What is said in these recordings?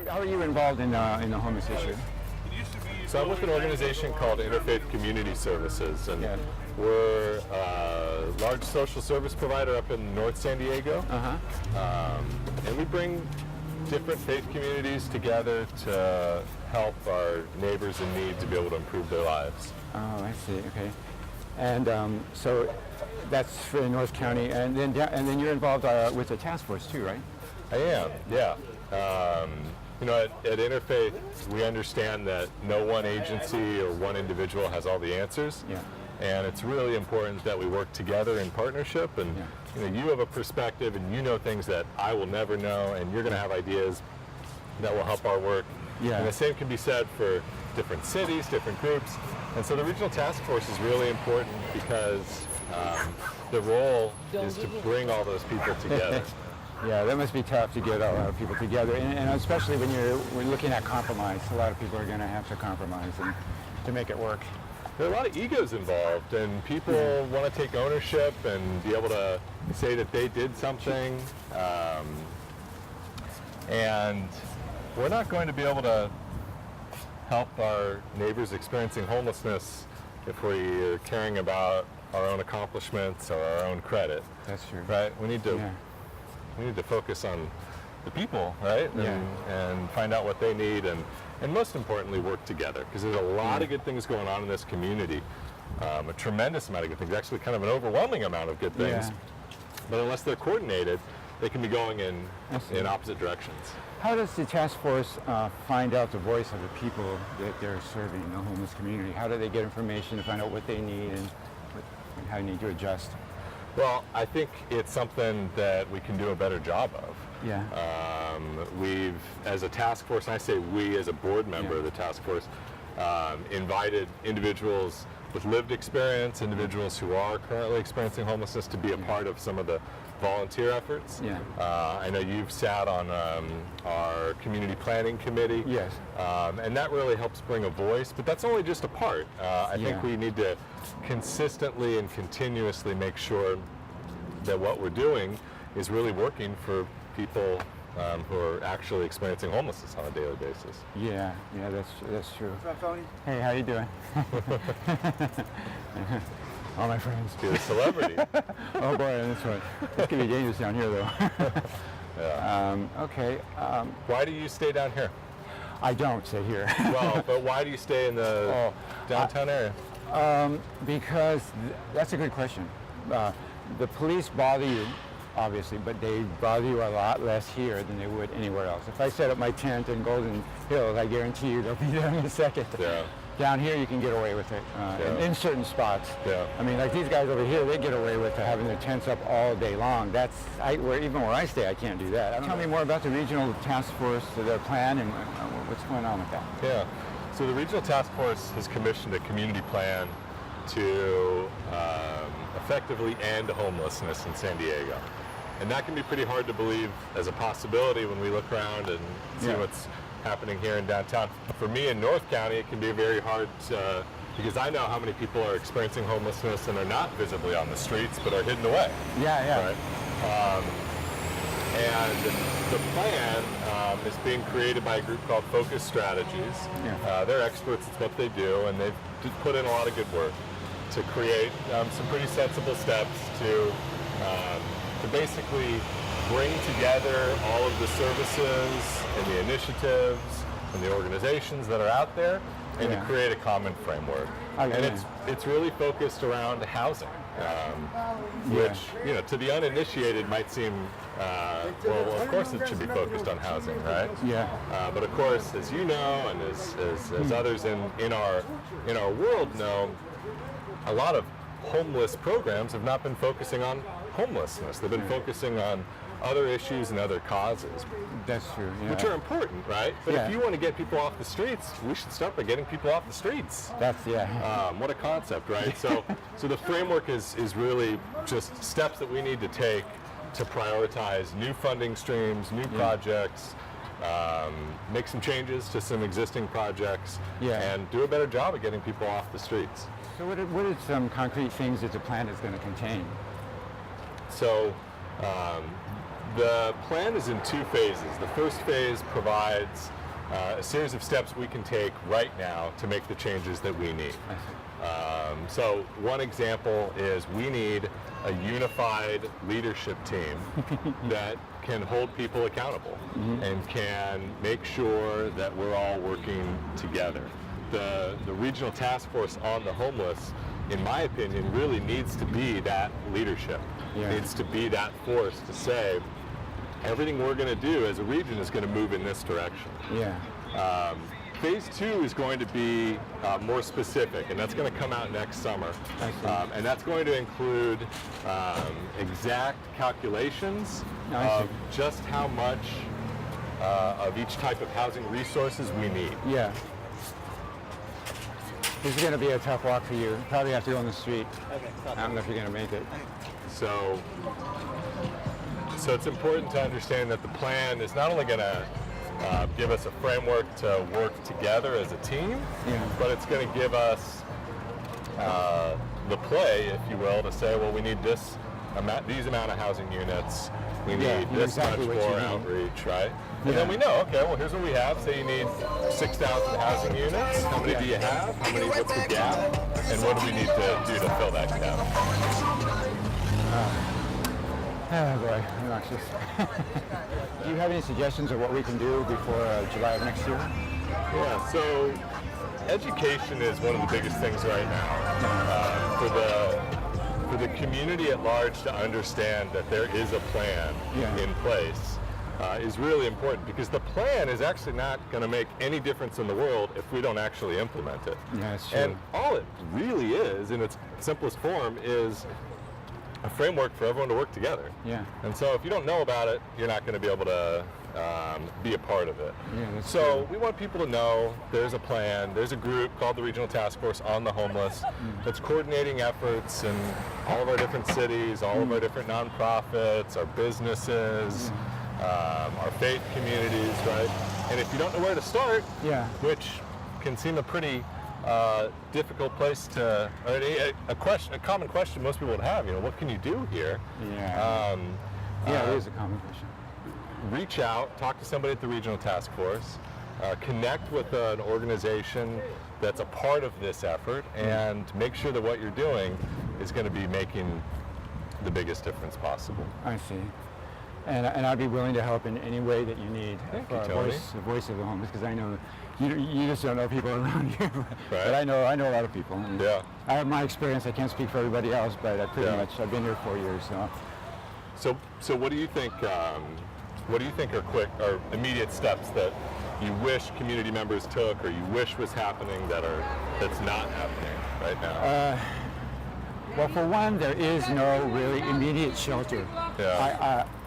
How are you involved in the homeless issue? So I'm with an organization called Interfaith Community Services, and we're a large social service provider up in North San Diego. And we bring different faith communities together to help our neighbors in need to be able to improve their lives. Oh, I see. Okay. And so that's for North County, and then you're involved with the task force too, right? I am, yeah. You know, at Interfaith, we understand that no one agency or one individual has all the answers. Yeah. And it's really important that we work together in partnership. And you know, you have a perspective, and you know things that I will never know, and you're going to have ideas that will help our work. Yeah. And the same can be said for different cities, different groups. And so the regional task force is really important because the role is to bring all those people together. Yeah, that must be tough to get a lot of people together, and especially when we're looking at compromise. A lot of people are going to have to compromise and to make it work. There are a lot of egos involved, and people want to take ownership and be able to say that they did something. And we're not going to be able to help our neighbors experiencing homelessness if we're caring about our own accomplishments or our own credit. That's true. Right? We need to focus on the people, right? And find out what they need, and most importantly, work together, because there's a lot of good things going on in this community. A tremendous amount of good things, actually kind of an overwhelming amount of good things. But unless they're coordinated, they can be going in opposite directions. How does the task force find out the voice of the people that they're serving in the homeless community? How do they get information to find out what they need and how you need to adjust? Well, I think it's something that we can do a better job of. Yeah. We've, as a task force, and I say we as a board member of the task force, invited individuals with lived experience, individuals who are currently experiencing homelessness, to be a part of some of the volunteer efforts. I know you've sat on our community planning committee. Yes. And that really helps bring a voice, but that's only just a part. I think we need to consistently and continuously make sure that what we're doing is really working for people who are actually experiencing homelessness on a daily basis. Yeah, that's true. Hey, how you doing? All my friends. You're a celebrity. Oh boy, that's right. It's gonna be dangerous down here, though. Okay. Why do you stay down here? I don't stay here. Well, but why do you stay in the downtown area? Because that's a good question. The police bother you, obviously, but they bother you a lot less here than they would anywhere else. If I set up my tent in Golden Hills, I guarantee you they'll be there in a second. Yeah. Down here, you can get away with it in certain spots. Yeah. I mean, like these guys over here, they get away with having their tents up all day long. Even where I stay, I can't do that. Tell me more about the regional task force, their plan, and what's going on with that. Yeah. So the regional task force has commissioned a community plan to effectively end homelessness in San Diego. And that can be pretty hard to believe as a possibility when we look around and see what's happening here in downtown. For me in North County, it can be very hard because I know how many people are experiencing homelessness and are not visibly on the streets but are hidden away. Right? And the plan is being created by a group called Focus Strategies. They're experts at what they do, and they've put in a lot of good work to create some pretty sensible steps to basically bring together all of the services and the initiatives and the organizations that are out there, and to create a common framework. And it's really focused around housing, which, you know, to the uninitiated might seem, well, of course it should be focused on housing, right? But of course, as you know, and as others in our world know, a lot of homeless programs have not been focusing on homelessness. They've been focusing on other issues and other causes. That's true. Which are important, right? But if you want to get people off the streets, we should start by getting people off the streets. What a concept, right? So the framework is really just steps that we need to take to prioritize new funding streams, new projects, make some changes to some existing projects, and do a better job of getting people off the streets. So what are some concrete things that the plan is going to contain? So The plan is in 2 phases. The first phase provides a series of steps we can take right now to make the changes that we need. So one example is we need a unified leadership team that can hold people accountable and can make sure that we're all working together. The regional task force on the homeless, in my opinion, really needs to be that leadership. Yeah. It needs to be that force to say, everything we're going to do as a region is going to move in this direction. Yeah. Phase 2 is going to be more specific, and that's going to come out next summer. And that's going to include exact calculations of just how much of each type of housing resources we need. Yeah. This is going to be a tough walk for you. Probably have to go on the street. I don't know if you're going to make it. So it's important to understand that the plan is not only going to give us a framework to work together as a team, but it's going to give us the play, if you will, to say, well, we need these amount of housing units, we need this exactly much more outreach, right? And then we know, okay, well, here's what we have. Say you need 6,000 housing units. How many do you have? What's the gap? And what do we need to do to fill that gap? Oh boy, obnoxious. Do you have any suggestions of what we can do before July of next year? Yeah, so education is one of the biggest things right now. For the community at large to understand that there is a plan in place is really important, because the plan is actually not going to make any difference in the world if we don't actually implement it. Yeah, that's true. And all it really is, in its simplest form, is a framework for everyone to work together. Yeah. And so if you don't know about it, you're not going to be able to be a part of it. Yeah, that's so we want people to know there's a plan. There's a group called the Regional Task Force on the Homeless that's coordinating efforts in all of our different cities, all of our different nonprofits, our businesses, our faith communities, right? And if you don't know where to start, which can seem a pretty difficult place to, or a common question most people would have, what can you do here? It is a common question. Reach out, talk to somebody at the Regional Task Force, connect with an organization that's a part of this effort, and make sure that what you're doing is going to be making the biggest difference possible. I see. And I'd be willing to help in any way that you need. Thank you, Tony. The voice of the homeless, because I know you just don't know people around here, but I know a lot of people. And I have my experience. I can't speak for everybody else, but I've been here 4 years. So what do you think? What do you think are quick or immediate steps that you wish community members took, or you wish was happening that's not happening right now? Well, for one, there is no really immediate shelter.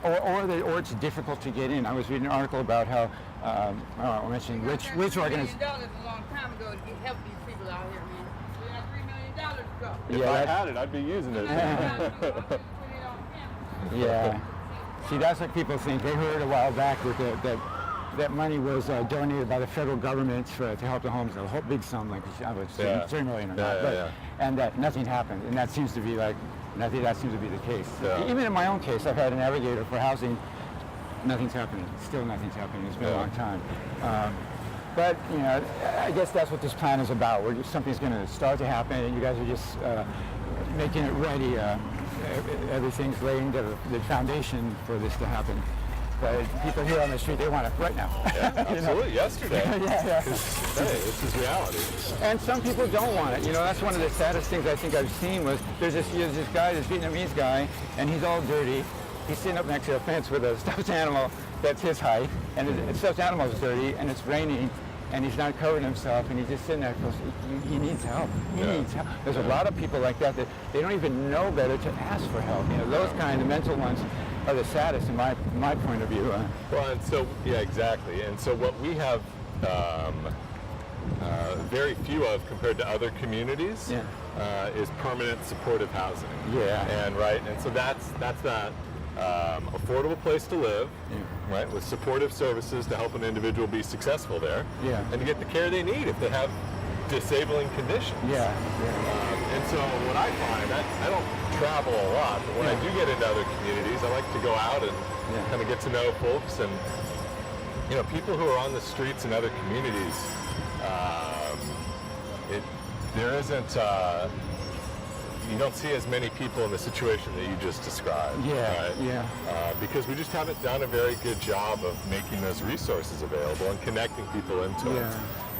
Or it's difficult to get in. I was reading an article about how, I mentioned which organization. $3 million a long time ago to help these people out here, man. We got $3 million to go. If I had it, I'd be using it. Yeah. See, that's what people think. They heard a while back with that money was donated by the federal government to help the homeless, a whole big sum, like $3 million or not. And that nothing happened. And that seems to be that seems to be the case. Even in my own case, I've had a navigator for housing. Nothing's happening. Still nothing's happening. It's been a long time. But I guess that's what this plan is about. Something's going to start to happen, and you guys are just making it ready. Everything's laying the foundation for this to happen. But people here on the street, they want it right now. Yeah, absolutely. Yesterday. Yeah. Hey, this is reality. And some people don't want it. That's one of the saddest things I think I've seen was there's this guy, this Vietnamese guy, and he's all dirty. He's sitting up next to a fence with a stuffed animal that's his height, and the stuffed animal is dirty, and it's raining, and he's not covering himself, and he's just sitting there because he needs help. He needs help. There's a lot of people like that they don't even know better to ask for help. Those kind of mental ones are the saddest in my point of view. Well, and so, exactly. And so what we have very few of compared to other communities is permanent supportive housing. And so that's that affordable place to live, right, with supportive services to help an individual be successful there, and to get the care they need if they have disabling conditions. And so what I find, I don't travel a lot, but when I do get into other communities, I like to go out and kind of get to know folks. And you know, people who are on the streets in other communities, there isn't. You don't see as many people in the situation that you just described. Because we just haven't done a very good job of making those resources available and connecting people into it.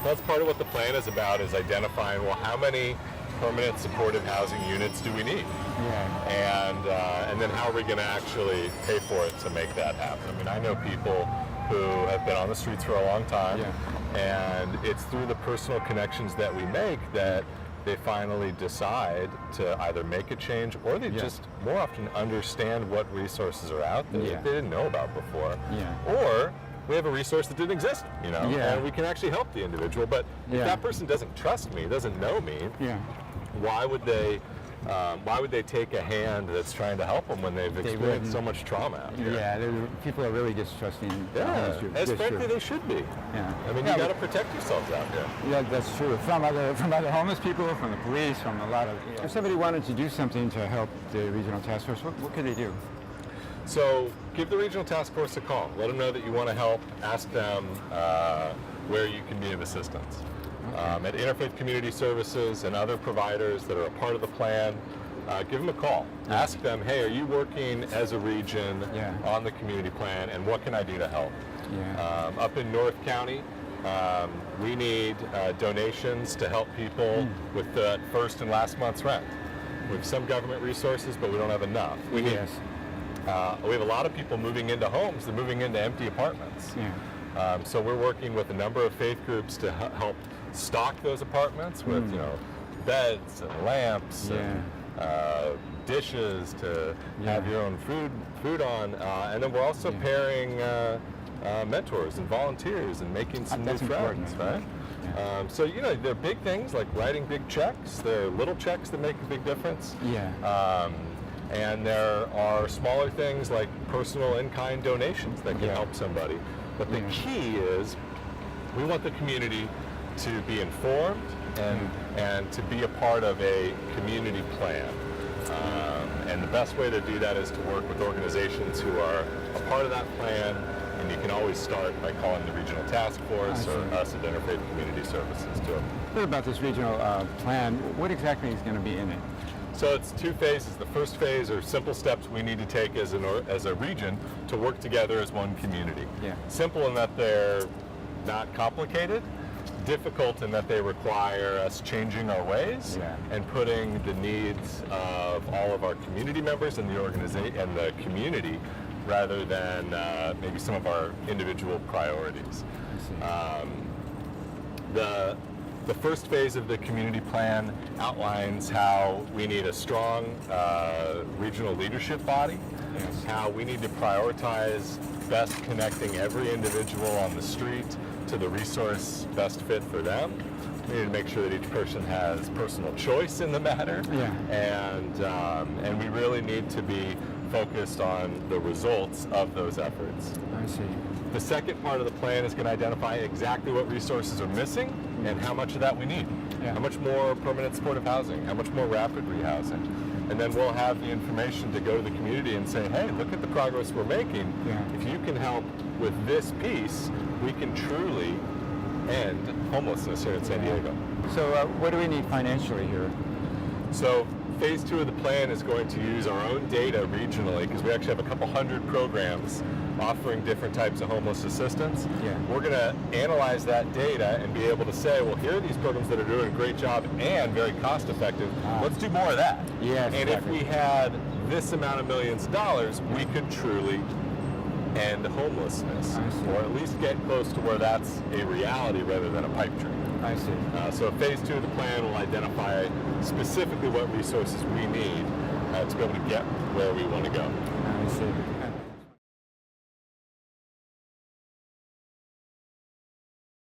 That's part of what the plan is about, is identifying, well, how many permanent supportive housing units do we need? And then how are we going to actually pay for it to make that happen? I mean, I know people who have been on the streets for a long time, and it's through the personal connections that we make that they finally decide to either make a change, or they just more often understand what resources are out there that they didn't know about before. Or we have a resource that didn't exist, you know, and we can actually help the individual. But if that person doesn't trust me, doesn't know me, why would they take a hand that's trying to help them when they've experienced so much trauma out here? People are really distrusting. As frankly they should be. I mean, you got to protect yourselves out there. Yeah, that's true. From other homeless people, from the police, from a lot of. If somebody wanted to do something to help the regional task force, what could they do? So give the regional task force a call. Let them know that you want to help. Ask them where you can be of assistance. At Interfaith Community Services and other providers that are a part of the plan, give them a call. Ask them, hey, are you working as a region on the community plan, and what can I do to help? Up in North County, we need donations to help people with the first and last month's rent. We have some government resources, but we don't have enough. We have a lot of people moving into homes. They're moving into empty apartments. So we're working with a number of faith groups to help stock those apartments with, you know, beds and lamps and dishes to have your own food on. And then we're also pairing mentors and volunteers and making some new friends, right? So, you know, there are big things like writing big checks. There are little checks that make a big difference. And there are smaller things like personal in-kind donations that can help somebody. But the key is we want the community to be informed and to be a part of a community plan. And the best way to do that is to work with organizations who are a part of that plan. And you can always start by calling the regional task force or us at Interfaith Community Services too. What about this regional plan? What exactly is going to be in it? So it's two phases. The first phase are simple steps we need to take as a region to work together as one community. Simple in that they're not complicated, difficult in that they require us changing our ways and putting the needs of all of our community members and the organization and the community rather than maybe some of our individual priorities. The first phase of the community plan outlines how we need a strong regional leadership body, how we need to prioritize best connecting every individual on the street to the resource best fit for them. We need to make sure that each person has personal choice in the matter, and we really need to be focused on the results of those efforts. I see. The second part of the plan is going to identify exactly what resources are missing and how much of that we need. How much more permanent supportive housing, how much more rapid rehousing. And then we'll have the information to go to the community and say, hey, look at the progress we're making. If you can help with this piece, we can truly end homelessness here in San Diego. So what do we need financially here? So phase 2 of the plan is going to use our own data regionally, because we actually have a couple hundred programs offering different types of homeless assistance. We're going to analyze that data and be able to say, well, here are these programs that are doing a great job and very cost effective. Let's do more of that. And if we had this amount of millions of dollars, we could truly end homelessness, or at least get close to where that's a reality rather than a pipe dream. I see. So phase 2 of the plan will identify specifically what resources we need to be able to get where we want to go. I see.